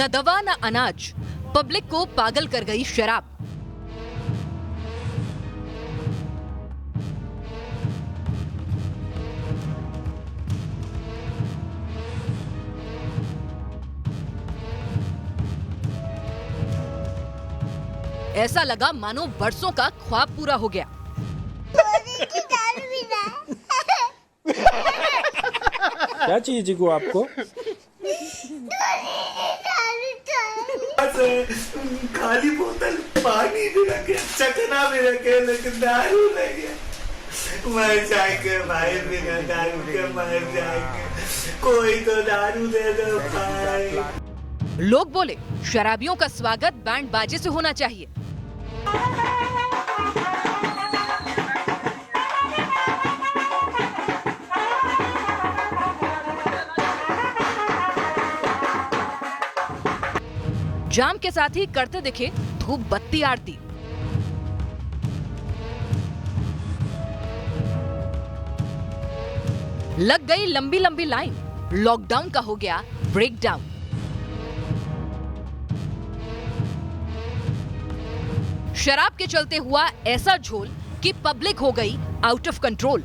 न दवा न अनाज, पब्लिक को पागल कर गई शराब। ऐसा लगा मानो बरसों का ख्वाब पूरा हो गया। क्या चाहिए जीगू आपको? खाली बोतल पानी भी रखे, चकना भी रखे, लेकिन दारू नहीं है। मर जाएंगे भाई, बिना दारू के मर जाएंगे। कोई तो दारू दे दो भाई। लोग बोले शराबियों का स्वागत बैंड बाजे से होना चाहिए। जाम के साथ ही करते दिखे धूप बत्ती आरती। लग गई लंबी लंबी लाइन, लॉकडाउन का हो गया ब्रेकडाउन। शराब के चलते हुआ ऐसा झोल कि पब्लिक हो गई आउट ऑफ कंट्रोल।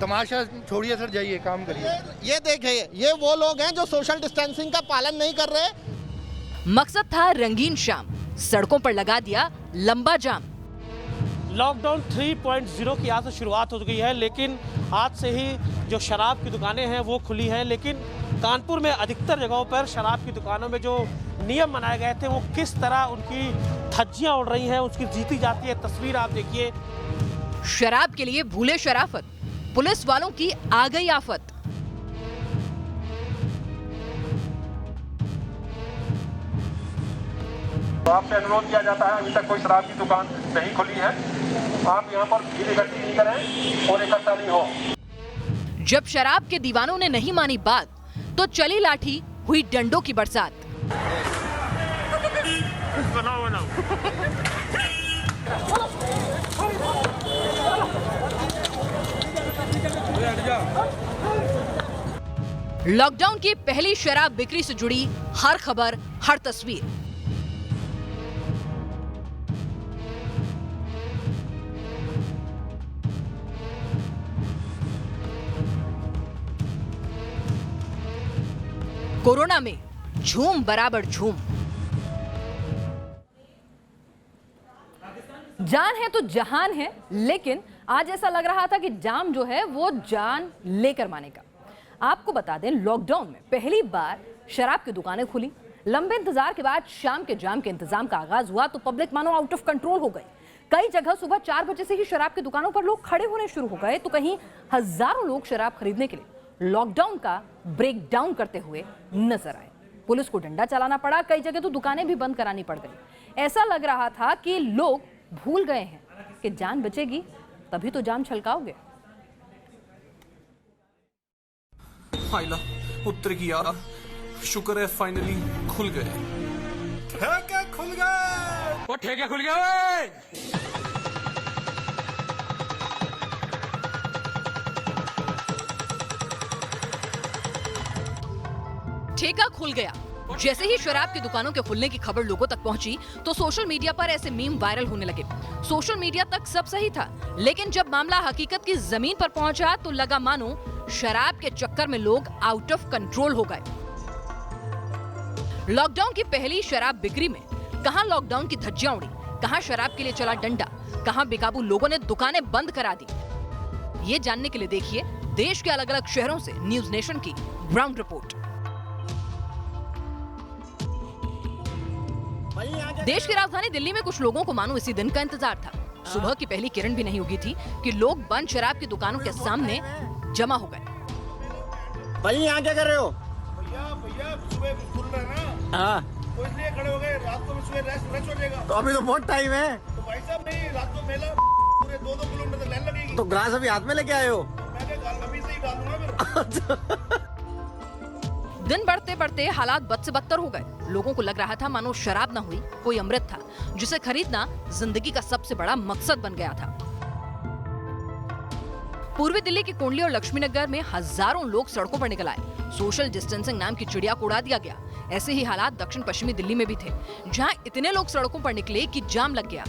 तमाशा छोड़िए सर, जाइए काम करिए। ये देखिए, ये वो लोग हैं जो सोशल डिस्टेंसिंग का पालन नहीं कर रहे। मकसद था रंगीन शाम, सड़कों पर लगा दिया लंबा जाम। लॉकडाउन 3.0 की आज से शुरुआत हो गई है, लेकिन आज से ही जो शराब की दुकानें हैं वो खुली हैं। लेकिन कानपुर में अधिकतर जगहों पर शराब की दुकानों में जो नियम बनाए गए थे वो किस तरह उनकी धज्जियां उड़ रही हैं, उसकी जीती जाती है तस्वीर आप देखिए। शराब के लिए भूले शराफत, पुलिस वालों की आ गई आफत। तो आपसे अनुरोध किया जाता है, अभी तक कोई शराब की दुकान नहीं खुली है, आप यहाँ पर भीड़ इकट्ठी नहीं करें और इकट्ठा नहीं हो। जब शराब के दीवानों ने नहीं मानी बात, तो चली लाठी, हुई डंडों की बरसात। लॉकडाउन की पहली शराब बिक्री से जुड़ी हर खबर, हर तस्वीर। कोरोना में झूम बराबर झूम। जान है तो जहान है, लेकिन आज ऐसा लग रहा था कि जाम जो है वो जान लेकर मानेगा। आपको बता दें, लॉकडाउन में पहली बार शराब की दुकानें खुली। लंबे इंतजार के बाद शाम के जाम के इंतजाम का आगाज हुआ तो पब्लिक मानो आउट ऑफ कंट्रोल हो गई। कई जगह सुबह 4 बजे से ही शराब की दुकानों पर लोग खड़े होने शुरू हो गए, तो कहीं हजारों लोग शराब खरीदने के लिए लॉकडाउन का ब्रेक डाउन करते हुए नजर आए। पुलिस को डंडा चलाना पड़ा, कई जगह तो दुकानें भी बंद करानी पड़ गई। ऐसा लग रहा था कि लोग भूल गए हैं कि जान बचेगी तभी तो जाम छलकाओगे। फाइला उत्तर की यार, शुक्र है फाइनली खुल गए। ठेके खुल गए, वो ठेके खुल गए। ठेका खुल गया। जैसे ही शराब की दुकानों के खुलने की खबर लोगों तक पहुंची तो सोशल मीडिया पर ऐसे मीम वायरल होने लगे। सोशल मीडिया तक सब सही था, लेकिन जब मामला हकीकत की जमीन पर पहुंचा तो लगा मानो शराब के चक्कर में लोग आउट ऑफ कंट्रोल हो गए। लॉकडाउन की पहली शराब बिक्री में कहां लॉकडाउन की धज्जियां उड़ी, कहां शराब के लिए चला डंडा, कहां बेकाबू लोगों ने दुकानें बंद करा दी। ये जानने के लिए देखिए देश के अलग अलग शहरों से न्यूज नेशन की ग्राउंड रिपोर्ट। देश की राजधानी दिल्ली में कुछ लोगों को मानो इसी दिन का इंतजार था। सुबह की पहली किरण भी नहीं उगी थी कि लोग बंद शराब की दुकानों के सामने जमा हो गए। भाई यहाँ क्या कर रहे हो? भैया सुबह खुल रहा है ना, हाँ, तो इसलिए खड़े हो गए। रात को सुबह रश हो जाएगा। तो अभी तो बहुत टाइम है। तो भाई साहब नहीं, रात को मेला पूरे 2-2 किलोमीटर लाइन लगेगी। तो ग्लास अभी हाथ में लेके आए हो? मैंने अभी से ही डाल दूंगा फिर। दिन बढ़ते बढ़ते हालात बद से बदतर हो गए। लोगों को लग रहा था मानो शराब न हुई कोई अमृत था, जिसे खरीदना जिंदगी का सबसे बड़ा मकसद बन गया था। पूर्वी दिल्ली की कुंडली और लक्ष्मीनगर में हजारों लोग सड़कों पर निकल आए। सोशल डिस्टेंसिंग नाम की चिड़िया को उड़ा दिया गया। ऐसे ही हालात दक्षिण पश्चिमी दिल्ली में भी थे, जहां इतने लोग सड़कों पर निकले कि जाम लग गया।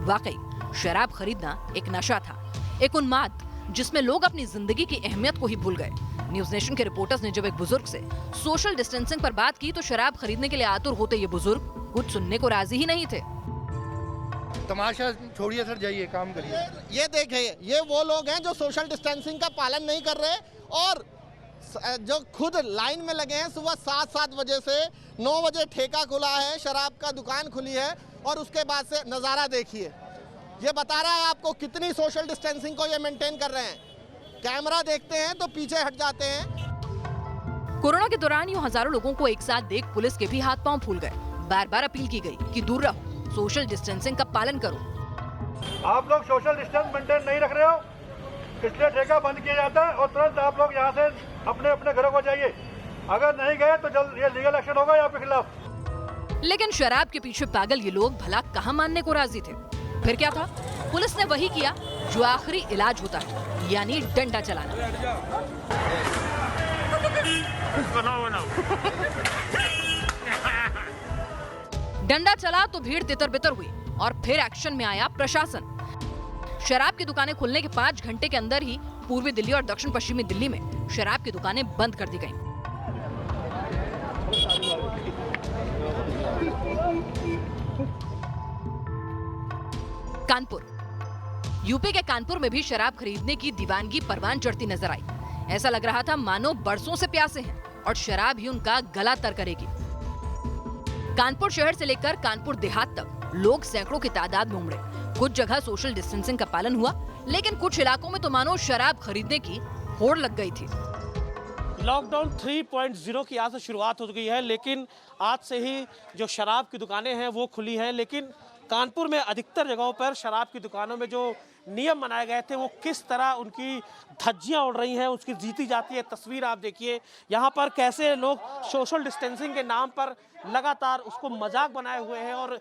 वाकई शराब खरीदना एक नशा था, एक उन्माद जिसमें लोग अपनी जिंदगी की अहमियत को ही भूल गए। न्यूज नेशन के रिपोर्टर्स ने जब एक बुजुर्ग से सोशल डिस्टेंसिंग पर बात की तो शराब खरीदने के लिए आतुर होते ये बुजुर्ग कुछ सुनने को राजी ही नहीं थे। तमाशा छोड़िए सर, जाइए काम करिए। ये देखिए, ये वो लोग हैं जो सोशल डिस्टेंसिंग का पालन नहीं कर रहे और जो खुद लाइन में लगे हैं। सुबह 7 बजे से 9 बजे ठेका खुला है, शराब का दुकान खुली है और उसके बाद से नज़ारा देखिए। ये बता रहा है आपको कितनी सोशल डिस्टेंसिंग को ये मेंटेन कर रहे हैं। कैमरा देखते हैं तो पीछे हट जाते हैं। कोरोना के दौरान यूं हजारों लोगों को एक साथ देख पुलिस के भी हाथ पांव फूल गए। बार बार अपील की गई कि दूर रहो, सोशल डिस्टेंसिंग का पालन करो। आप लोग सोशल डिस्टेंस मेंटेन नहीं रख रहे हो, इसलिए ठेका बंद किया जाता है और तुरंत आप लोग यहाँ से अपने अपने घरों को जाइए। अगर नहीं गए तो जल्द ये लीगल एक्शन होगा आपके खिलाफ। लेकिन शराब के पीछे पागल ये लोग भला कहाँ मानने को राजी थे। फिर क्या था, पुलिस ने वही किया जो आखिरी इलाज होता है, यानी डंडा चलाना। डंडा चला तो भीड़ तितर बितर हुई और फिर एक्शन में आया प्रशासन। शराब की दुकानें खुलने के 5 घंटे के अंदर ही पूर्वी दिल्ली और दक्षिण पश्चिमी दिल्ली में शराब की दुकानें बंद कर दी गईं। कानपुर, यूपी के कानपुर में भी शराब खरीदने की दीवानगी परवान चढ़ती नजर आई। ऐसा लग रहा था मानो बरसों से प्यासे हैं और शराब ही उनका गला तर करेगी। कानपुर शहर से लेकर कानपुर देहात तक लोग सैकड़ों की तादाद में उमड़े। कुछ जगह सोशल डिस्टेंसिंग का पालन हुआ, लेकिन कुछ इलाकों में तो मानो शराब खरीदने की होड़ लग गई थी। लॉकडाउन 3.0 की आज से शुरुआत हो गई है, लेकिन आज से ही जो शराब की दुकानें हैं वो खुली हैं। लेकिन कानपुर में अधिकतर जगहों पर शराब की दुकानों में जो नियम बनाए गए थे वो किस तरह उनकी धज्जियां उड़ रही हैं, उसकी जीती जाती है तस्वीर आप देखिए। यहाँ पर कैसे लोग सोशल डिस्टेंसिंग के नाम पर लगातार उसको मजाक बनाए हुए हैं और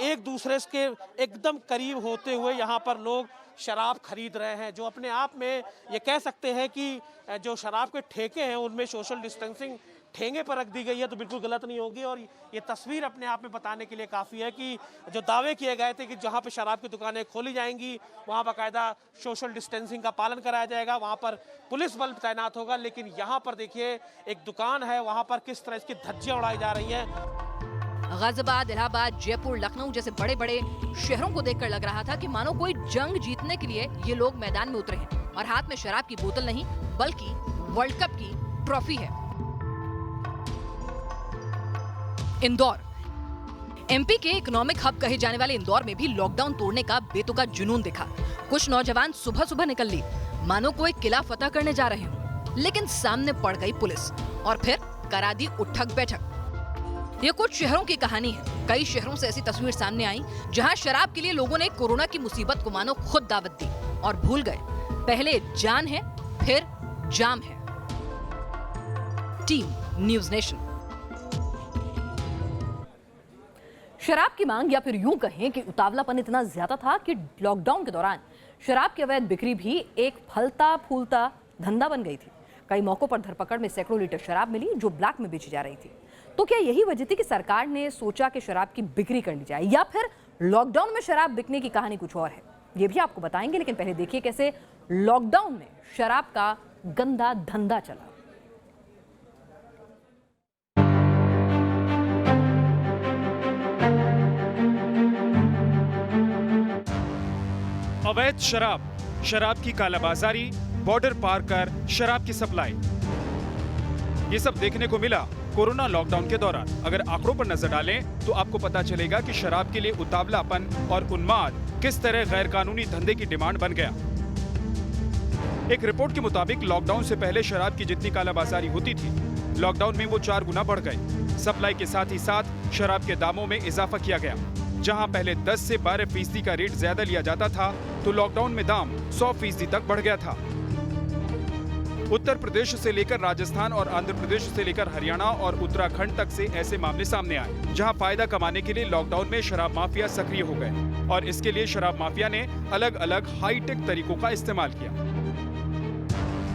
एक दूसरे के एकदम करीब होते हुए यहाँ पर लोग शराब खरीद रहे हैं। जो अपने आप में ये कह सकते हैं कि जो शराब के ठेके हैं उनमें सोशल डिस्टेंसिंग ठेंगे पर रख दी गई है तो बिल्कुल गलत नहीं होगी। और ये तस्वीर अपने आप में बताने के लिए काफ़ी है कि जो दावे किए गए थे कि जहाँ पे शराब की दुकानें खोली जाएंगी वहाँ बाकायदा सोशल डिस्टेंसिंग का पालन कराया जाएगा, वहाँ पर पुलिस बल तैनात होगा। लेकिन यहाँ पर देखिए एक दुकान है, वहाँ पर किस तरह इसकी धज्जियाँ उड़ाई जा रही हैं। गाजियाबाद, इलाहाबाद, जयपुर, लखनऊ जैसे बड़े बड़े शहरों को देखकर लग रहा था कि मानो कोई जंग जीतने के लिए ये लोग मैदान में उतरे हैं और हाथ में शराब की बोतल नहीं बल्कि वर्ल्ड कप की ट्रॉफी है। इंदौर, एमपी के इकोनॉमिक हब कहे जाने वाले इंदौर में भी लॉकडाउन तोड़ने का बेतुका जुनून दिखा। कुछ नौजवान सुबह सुबह निकल ली मानो कोई किला फतह करने जा रहे हों, लेकिन सामने पड़ गई पुलिस और फिर करा दी उठक बैठक। ये कुछ शहरों की कहानी है। कई शहरों से ऐसी तस्वीर सामने आई जहां शराब के लिए लोगों ने कोरोना की मुसीबत को मानो खुद दावत दी और भूल गए पहले जान है फिर जाम है। Team news nation. शराब की मांग या फिर यूं कहें कि उतावलापन इतना ज्यादा था कि लॉकडाउन के दौरान शराब की अवैध बिक्री भी एक फलता फूलता धंधा बन गई थी। कई मौकों पर धरपकड़ में सैकड़ों लीटर शराब मिली जो ब्लैक में बेची जा रही थी। तो क्या यही वजह थी कि सरकार ने सोचा कि शराब की बिक्री कर ली जाए, या फिर लॉकडाउन में शराब बिकने की कहानी कुछ और है? ये भी आपको बताएंगे, लेकिन पहले देखिए कैसे लॉकडाउन में शराब का गंदा धंधा चला। अवैध शराब की कालाबाजारी, बॉर्डर पार कर शराब की सप्लाई, ये सब देखने को मिला कोरोना लॉकडाउन के दौरान। अगर आंकड़ों पर नजर डालें तो आपको पता चलेगा कि शराब के लिए उतावलापन और उन्माद किस तरह गैर कानूनी धंधे की डिमांड बन गया। एक रिपोर्ट के मुताबिक लॉकडाउन से पहले शराब की जितनी कालाबाजारी होती थी, लॉकडाउन में वो 4 गुना बढ़ गई। सप्लाई के साथ ही साथ शराब के दामों में इजाफा किया गया। जहां पहले 10 से 12% का रेट ज्यादा लिया जाता था, तो लॉकडाउन में दाम 100% तक बढ़ गया था। उत्तर प्रदेश से लेकर राजस्थान और आंध्र प्रदेश से लेकर हरियाणा और उत्तराखंड तक से ऐसे मामले सामने आए, जहां फायदा कमाने के लिए लॉकडाउन में शराब माफिया सक्रिय हो गए और इसके लिए शराब माफिया ने अलग अलग हाईटेक तरीकों का इस्तेमाल किया।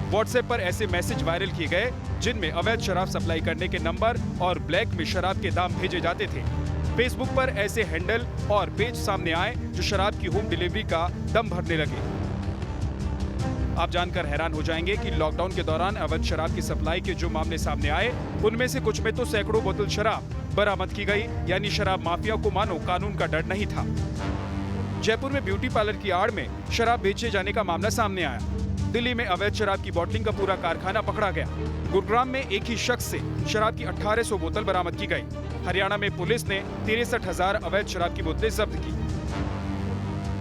व्हाट्सएप पर ऐसे मैसेज वायरल किए गए जिनमें अवैध शराब सप्लाई करने के नंबर और ब्लैक में शराब के दाम भेजे जाते थे। फेसबुक पर ऐसे हैंडल और पेज सामने आए जो शराब की होम डिलीवरी का दम भरने लगे। आप जानकर हैरान हो जाएंगे कि लॉकडाउन के दौरान अवैध शराब की सप्लाई के जो मामले सामने आए, उनमें से कुछ में तो सैकड़ों बोतल शराब बरामद की गई, यानी शराब माफिया को मानो कानून का डर नहीं था। जयपुर में ब्यूटी पार्लर की आड़ में शराब बेचे जाने का मामला सामने आया। दिल्ली में अवैध शराब की बॉटलिंग का पूरा कारखाना पकड़ा गया। गुरुग्राम में एक ही शख्स से शराब की 1800 बोतल बरामद की गई। हरियाणा में पुलिस ने 63,000 अवैध शराब की बोतलें जब्त की।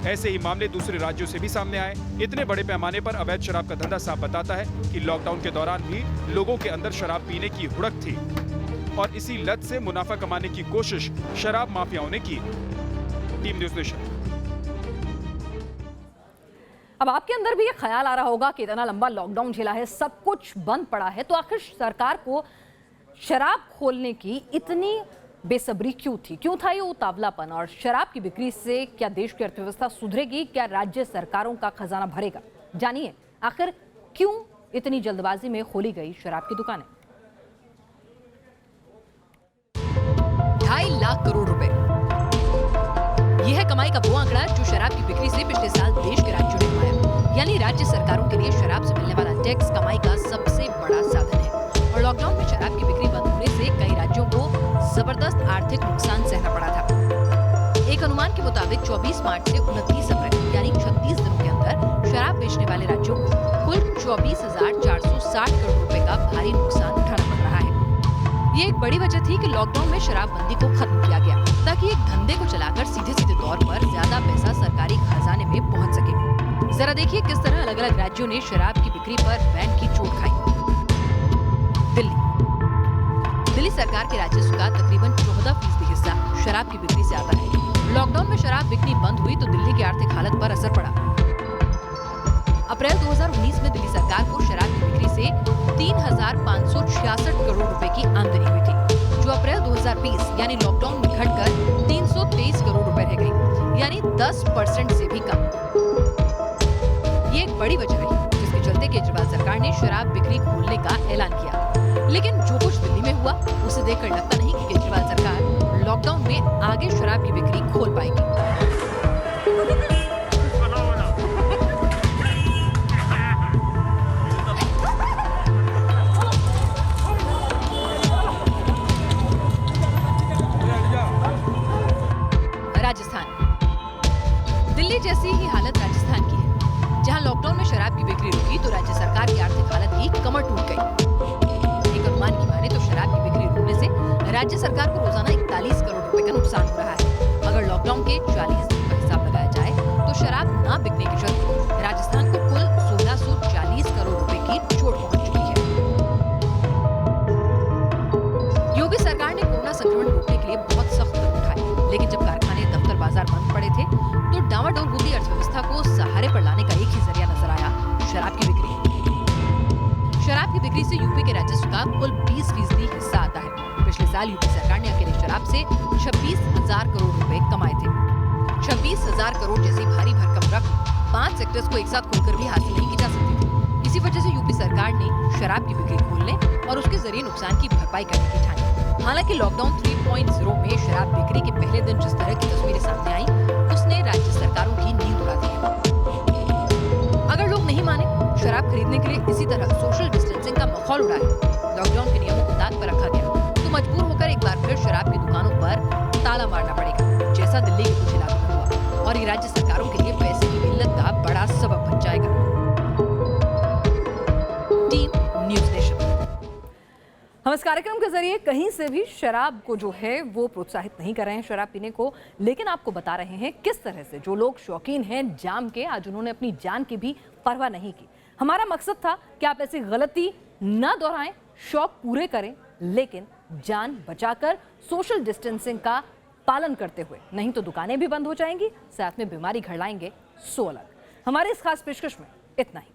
ऐसे ही मामले दूसरे राज्यों से भी सामने आए। इतने बड़े पैमाने पर अवैध शराब का धंधा साफ बताता है कि लॉकडाउन के दौरान भी लोगों के अंदर शराब पीने की हुड़क थी और इसी लत से मुनाफा कमाने की कोशिश शराब माफियाओं ने की। Team news nation. अब आपके अंदर भी ये ख्याल आ रहा होगा कि इतना लंबा लॉकडाउन झेला है, सब कुछ बंद पड़ा है, तो आखिर सरकार को शराब खोलने की इतनी बेसब्री क्यों थी? क्यों था ये उतावलापन? और शराब की बिक्री से क्या देश की अर्थव्यवस्था सुधरेगी? क्या राज्य सरकारों का खजाना भरेगा? जानिए आखिर क्यों इतनी जल्दबाजी में खोली गई शराब की दुकानें। 2.5 लाख करोड़ रुपए, यह है कमाई का वो आंकड़ा जो शराब की बिक्री से पिछले साल देश के राज्यों ने कमाया। यानी राज्य सरकारों के लिए शराब से मिलने वाला टैक्स कमाई का सबसे बड़ा साधन है। और लॉकडाउन में शराब की बिक्री बंद होने से कई राज्यों को जबरदस्त आर्थिक नुकसान सहना पड़ा था। एक अनुमान के मुताबिक 24 मार्च से 29 अप्रैल यानी 36 दिनों के अंदर शराब बेचने वाले राज्यों को कुल 24,460 करोड़ रुपए का भारी नुकसान उठाना पड़ रहा है। ये एक बड़ी वजह थी कि लॉकडाउन में शराबबंदी को खत्म किया गया ताकि एक धंधे को चलाकर सीधे सीधे तौर पर ज्यादा पैसा सरकारी खजाने में पहुंच सके। जरा देखिए किस तरह अलग अलग राज्यों ने शराब की बिक्री पर बैन की चोट खाई। दिल्ली सरकार के राजस्व का तकरीबन 14% हिस्सा शराब की बिक्री से आता है। लॉकडाउन में शराब बिकनी बंद हुई तो दिल्ली की आर्थिक हालत पर असर पड़ा। अप्रैल 2019 में दिल्ली सरकार को शराब की बिक्री से 3,566 करोड़ रुपए की आमदनी हुई थी, जो अप्रैल 2020 यानी लॉकडाउन में घटकर 323 करोड़ रुपए रह गई, यानी 10% से भी कम। ये एक बड़ी वजह रही जिसके चलते केजरीवाल सरकार ने शराब बिक्री खोलने का ऐलान किया। लेकिन जो कुछ दिल्ली में हुआ उसे देखकर लगता नहीं कि केजरीवाल सरकार लॉकडाउन में आगे शराब की बिक्री खोल पाएगी। राजस्थान, दिल्ली जैसी ही हालत राजस्थान की है, जहां लॉकडाउन में शराब की बिक्री रुकी तो राज्य सरकार की आर्थिक हालत की कमर टूट गई। एक अनुमान की माने तो शराब की बिक्री रुकने से राज्य सरकार को रोजाना 41 करोड़ रुपए का नुकसान हो रहा है। अगर लॉकडाउन के 40 दिन का हिसाब लगाया जाए तो शराब न बिकने के चलते राजस्थान को कुल 1640 करोड़ रुपए की चोट पहुंच चुकी है। योगी सरकार ने कोरोना संक्रमण रोकने के लिए बहुत सख्त कदम उठाए, लेकिन जब कारखाने, दफ्तर, बाजार बंद पड़े थे तो डामाडोल होती अर्थव्यवस्था को सहारे पर लाने का एक ही जरिया नजर आया, शराब की बिक्री। शराब की बिक्री से यूपी के राजस्व का कुल 20% हिस्सा आता है। पिछले साल यूपी सरकार ने अकेले शराब से 26,000 करोड़ रुपए कमाए थे। 26,000 करोड़ जैसी भारी भरकम रकम 5 सेक्टर्स को एक साथ खोलकर भी हासिल नहीं की जा सकती थी। इसी वजह से यूपी सरकार ने शराब की बिक्री खोलने और उसके जरिए नुकसान की भरपाई करने की ठानी। हालांकि लॉकडाउन 3.0 में शराब बिक्री के पहले दिन जिस तरह की तस्वीरें सामने आई, उसने राज्य सरकारों की नींद उड़ा दी है। अगर लोग नहीं माने, शराब खरीदने के लिए इसी तरह सोशल डिस्टेंसिंग का माहौल उड़ा है, लॉकडाउन के नियमों को ताक पर रखा गया, तो मजबूर होकर एक बार फिर शराब की दुकानों पर ताला मारना पड़ेगा, जैसा दिल्ली के कुछ इलाकों में हुआ, और ये राज्य सरकारों के लिए पैसे की किल्लत का बड़ा सबब बन जाएगा। Team news nation. हम इस कार्यक्रम के जरिए कहीं से भी शराब को जो है वो प्रोत्साहित नहीं कर रहे हैं शराब पीने को, लेकिन आपको बता रहे हैं किस तरह से जो लोग शौकीन हैं जाम के, आज उन्होंने अपनी जान की भी परवाह नहीं की। हमारा मकसद था कि आप ऐसी गलती ना दोहराएं, शौक पूरे करें, लेकिन जान बचाकर सोशल डिस्टेंसिंग का पालन करते हुए, नहीं तो दुकानें भी बंद हो जाएंगी, साथ में बीमारी घर लाएंगे 100 अलग। हमारे इस खास पेशकश में इतना ही।